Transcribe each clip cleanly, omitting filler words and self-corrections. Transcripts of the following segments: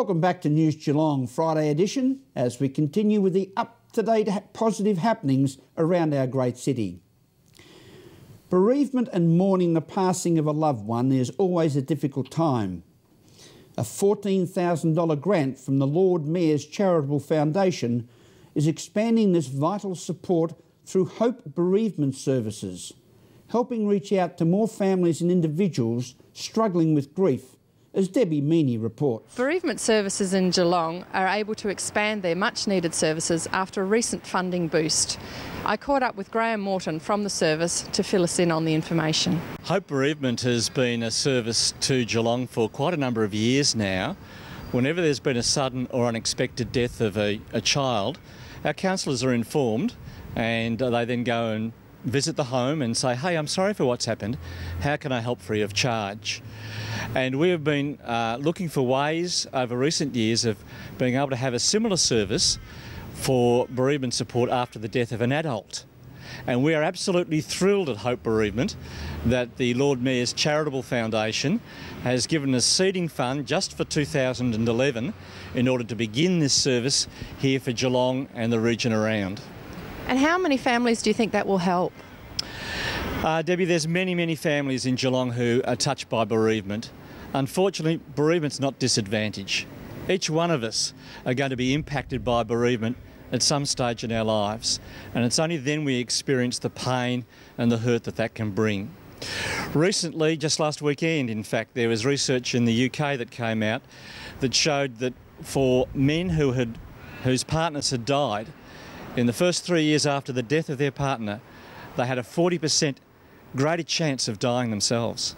Welcome back to News Geelong Friday edition as we continue with the up-to-date positive happenings around our great city. Bereavement and mourning the passing of a loved one is always a difficult time. A $14,000 grant from the Lord Mayor's Charitable Foundation is expanding this vital support through Hope Bereavement Services, helping reach out to more families and individuals struggling with grief, as Debbie Meaney reports. Bereavement services in Geelong are able to expand their much-needed services after a recent funding boost. I caught up with Graham Morton from the service to fill us in on the information. Hope Bereavement has been a service to Geelong for quite a number of years now. Whenever there's been a sudden or unexpected death of a child, our counsellors are informed and they then go and visit the home and say, hey, I'm sorry for what's happened, how can I help free of charge? And we have been looking for ways over recent years of being able to have a similar service for bereavement support after the death of an adult. And we are absolutely thrilled at Hope Bereavement that the Lord Mayor's Charitable Foundation has given us seeding fund just for 2011 in order to begin this service here for Geelong and the region around. And how many families do you think that will help? Debbie, there's many families in Geelong who are touched by bereavement. Unfortunately, bereavement's not disadvantage. Each one of us are going to be impacted by bereavement at some stage in our lives, and it's only then we experience the pain and the hurt that can bring. Recently, just last weekend in fact, there was research in the UK that came out that showed that for men whose partners had died, in the first 3 years after the death of their partner, they had a 40% greater chance of dying themselves.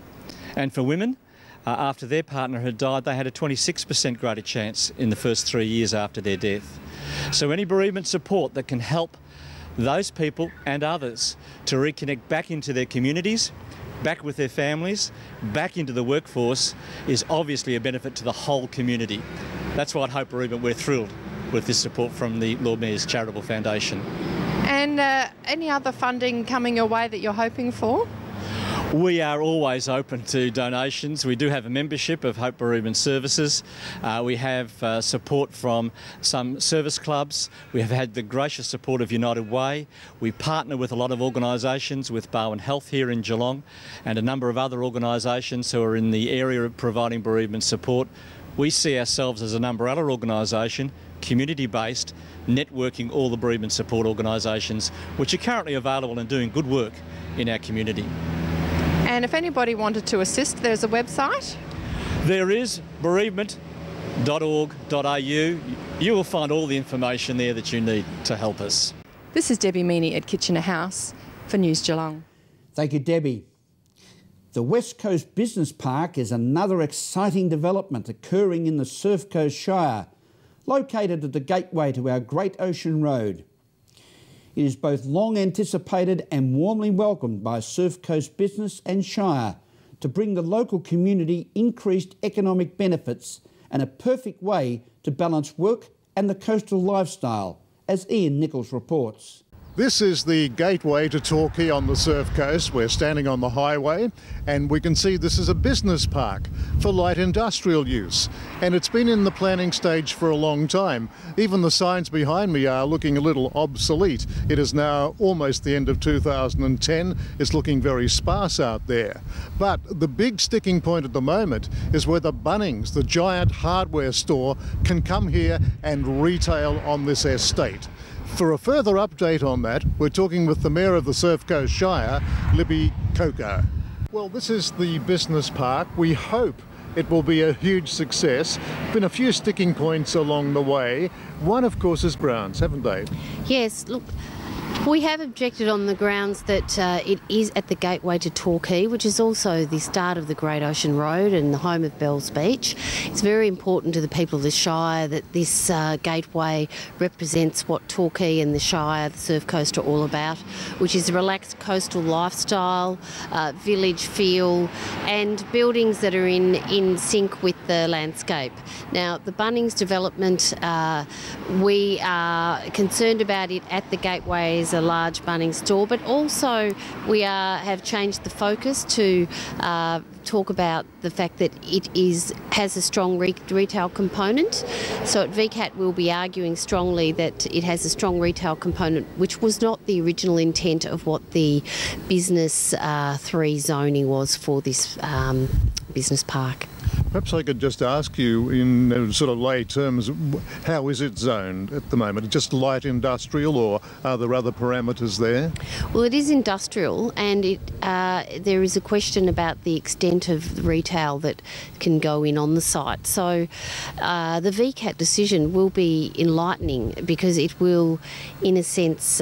And for women, after their partner had died, they had a 26% greater chance in the first 3 years after their death. So any bereavement support that can help those people and others to reconnect back into their communities, back with their families, back into the workforce is obviously a benefit to the whole community. That's why at Hope Bereavement we're thrilled with this support from the Lord Mayor's Charitable Foundation. And any other funding coming your way that you're hoping for? We are always open to donations. We do have a membership of Hope Bereavement Services. We have support from some service clubs. We have had the gracious support of United Way. We partner with a lot of organisations, with Bowen Health here in Geelong and a number of other organisations who are in the area of providing bereavement support. We see ourselves as an umbrella organisation, community-based, networking all the bereavement support organisations which are currently available and doing good work in our community. And if anybody wanted to assist, there's a website? There is bereavement.org.au. You will find all the information there that you need to help us. This is Debbie Meaney at Kitchener House for News Geelong. Thank you, Debbie. The West Coast Business Park is another exciting development occurring in the Surf Coast Shire, located at the gateway to our Great Ocean Road. It is both long anticipated and warmly welcomed by Surf Coast Business and Shire to bring the local community increased economic benefits and a perfect way to balance work and the coastal lifestyle, as Ian Nichols reports. This is the gateway to Torquay on the Surf Coast. We're standing on the highway and we can see this is a business park for light industrial use, and it's been in the planning stage for a long time. Even the signs behind me are looking a little obsolete. It is now almost the end of 2010. It's looking very sparse out there. But the big sticking point at the moment is whether Bunnings, the giant hardware store, can come here and retail on this estate. For a further update on that, we're talking with the Mayor of the Surf Coast Shire, Libby Coco. Well, this is the business park. We hope it will be a huge success. Been a few sticking points along the way. One, of course, is grounds, haven't they? Yes, look, we have objected on the grounds that it is at the gateway to Torquay, which is also the start of the Great Ocean Road and the home of Bells Beach. It's very important to the people of the Shire that this gateway represents what Torquay and the Shire, the Surf Coast, are all about, which is a relaxed coastal lifestyle, village feel, and buildings that are in sync with the landscape. Now, the Bunnings development, we are concerned about it at the gateway as a large Bunnings store, but also we have changed the focus to talk about the fact that it has a strong retail component. So at VCAT we'll be arguing strongly that it has a strong retail component, which was not the original intent of what the Business 3 zoning was for this business park. Perhaps I could just ask you in sort of lay terms, how is it zoned at the moment? Just light industrial, or are there other parameters there? Well, it is industrial, and there is a question about the extent of retail that can go in on the site. So the VCAT decision will be enlightening, because it will, in a sense,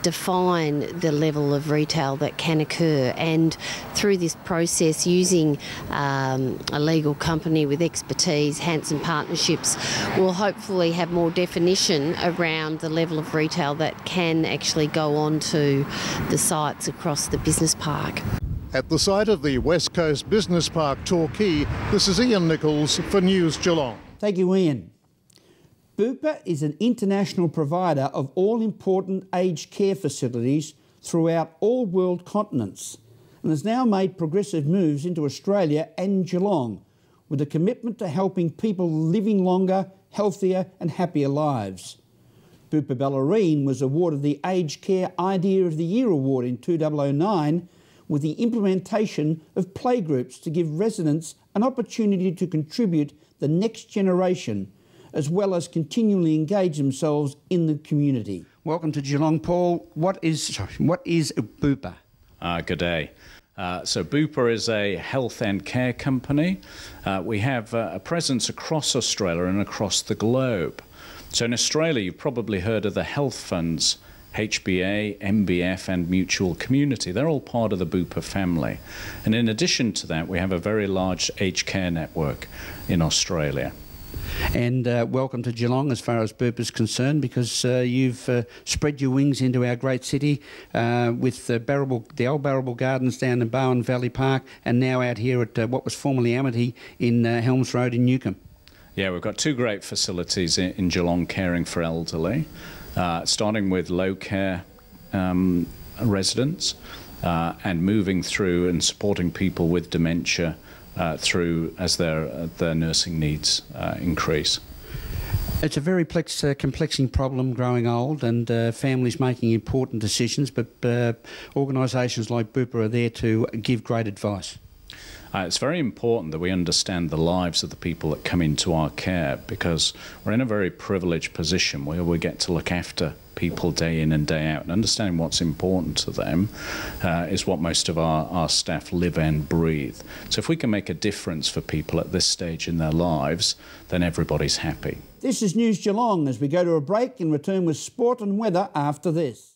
define the level of retail that can occur, and through this process, using a legal company with expertise, Hanson Partnerships, will hopefully have more definition around the level of retail that can actually go on to the sites across the business park. At the site of the West Coast Business Park Torquay, this is Ian Nichols for News Geelong. Thank you, Ian. Bupa is an international provider of all-important aged care facilities throughout all world continents, and has now made progressive moves into Australia and Geelong, with a commitment to helping people living longer, healthier and happier lives. Bupa Bellarine was awarded the Aged Care Idea of the Year award in 2009, with the implementation of playgroups to give residents an opportunity to contribute the next generation, as well as continually engage themselves in the community. Welcome to Geelong, Paul. What is Bupa? Good day. So Bupa is a health and care company. We have a presence across Australia and across the globe. So in Australia, you've probably heard of the health funds, HBA, MBF and Mutual Community. They're all part of the Bupa family. And in addition to that, we have a very large aged care network in Australia. And welcome to Geelong as far as Bupa is concerned, because you've spread your wings into our great city with the old Barrable Gardens down in Bowen Valley Park, and now out here at what was formerly Amity in Helms Road in Newcombe. Yeah, we've got two great facilities in Geelong caring for elderly, starting with low care residents and moving through and supporting people with dementia through as their nursing needs increase. It's a very complexing problem, growing old, and families making important decisions, but organisations like Bupa are there to give great advice. It's very important that we understand the lives of the people that come into our care, because we're in a very privileged position where we get to look after people day in and day out, and understanding what's important to them is what most of our staff live and breathe. So if we can make a difference for people at this stage in their lives, then everybody's happy. This is News Geelong as we go to a break and return with sport and weather after this.